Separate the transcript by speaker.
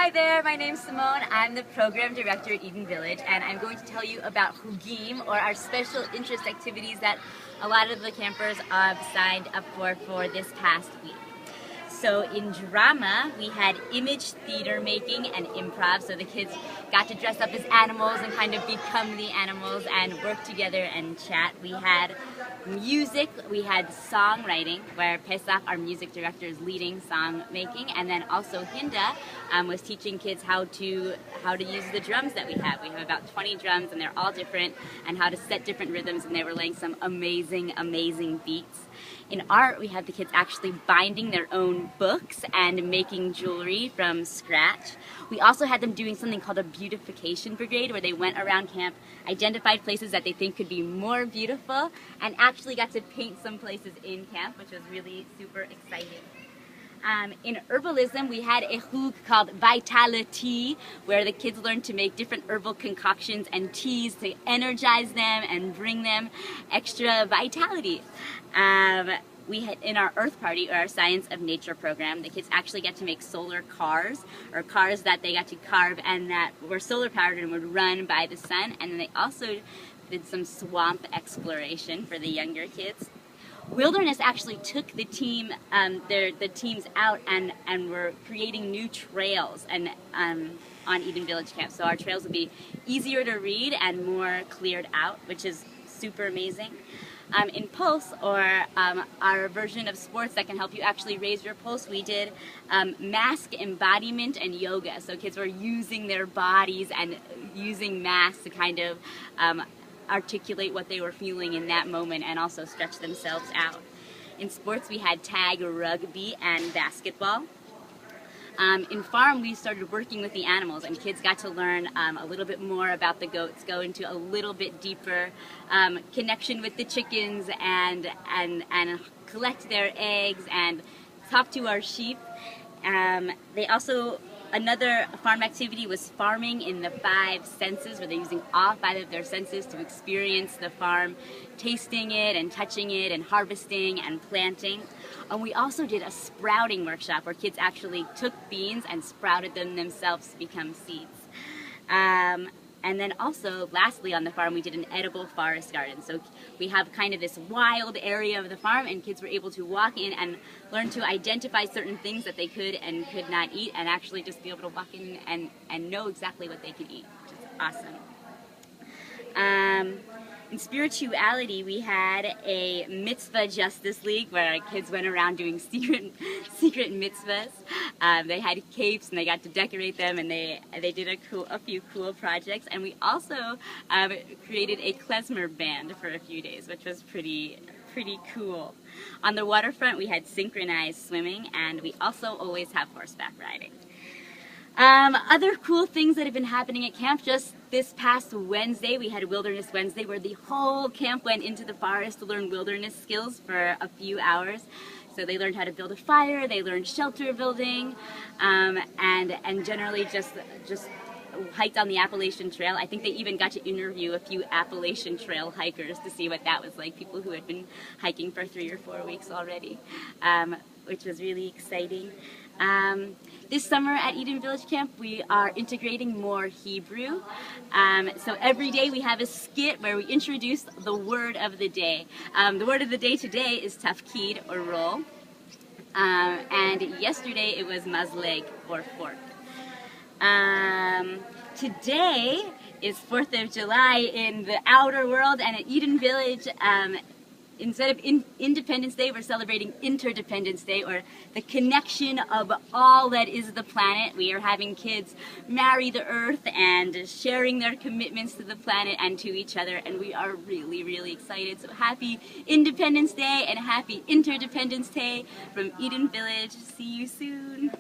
Speaker 1: Hi there, my name's Simone. I'm the program director at Eden Village, and I'm going to tell you about Hugim, or our special interest activities that a lot of the campers signed up for this past week. So in drama, we had image theater making and improv, so the kids got to dress up as animals and kind of become the animals and work together and chat. We had music, we had songwriting, where Pesach, our music director, is leading song making, and then also Hinda was teaching kids how to use the drums that we have. We have about 20 drums, and they're all different, and how to set different rhythms, and they were laying some amazing, amazing beats. In art, we had the kids actually binding their own books and making jewelry from scratch. We also had them doing something called a beautification brigade, where they went around camp, identified places that they think could be more beautiful, and actually got to paint some places in camp, which was really super exciting. In herbalism, we had a hug called Vitality, where the kids learned to make different herbal concoctions and teas to energize them and bring them extra vitality. We had, in our Earth Party, or our Science of Nature program, the kids actually got to make solar cars, or cars that they got to carve and that were solar powered and would run by the sun. And then they also did some swamp exploration for the younger kids. Wilderness actually took the team, the teams out and were creating new trails and on Eden Village Camp. So our trails will be easier to read and more cleared out, which is super amazing. In Pulse, or our version of sports that can help you actually raise your pulse, we did mask embodiment and yoga. So kids were using their bodies and using masks to kind of articulate what they were feeling in that moment and also stretch themselves out. In sports, we had tag, rugby, and basketball. In farm, we started working with the animals, and kids got to learn a little bit more about the goats, go into a little bit deeper connection with the chickens, and collect their eggs and talk to our sheep. They also, another farm activity was farming in the 5 senses, where they're using all 5 of their senses to experience the farm, tasting it and touching it and harvesting and planting. And we also did a sprouting workshop where kids actually took beans and sprouted them themselves to become seeds. And then also, lastly, on the farm, we did an edible forest garden. So we have kind of this wild area of the farm, and kids were able to walk in and learn to identify certain things that they could and could not eat, and actually just be able to walk in and know exactly what they could eat, which is awesome. In spirituality, we had a mitzvah justice league where our kids went around doing secret mitzvahs. They had capes and they got to decorate them, and they did a few cool projects. And we also created a klezmer band for a few days, which was pretty cool. On the waterfront, we had synchronized swimming, and we also always have horseback riding. Other cool things that have been happening at camp, just this past Wednesday, we had Wilderness Wednesday, where the whole camp went into the forest to learn wilderness skills for a few hours. So they learned how to build a fire, they learned shelter building, and generally just hiked on the Appalachian Trail. I think they even got to interview a few Appalachian Trail hikers to see what that was like, people who had been hiking for 3 or 4 weeks already, which was really exciting. This summer at Eden Village Camp, we are integrating more Hebrew. So every day we have a skit where we introduce the word of the day. The word of the day today is tafkid, or role. And yesterday it was mazleg, or fork. Today is 4th of July in the outer world, and at Eden Village, instead of Independence Day, we're celebrating Interdependence Day, or the connection of all that is the planet. We are having kids marry the earth and sharing their commitments to the planet and to each other, and we are really, really excited. So happy Independence Day and happy Interdependence Day from Eden Village. See you soon.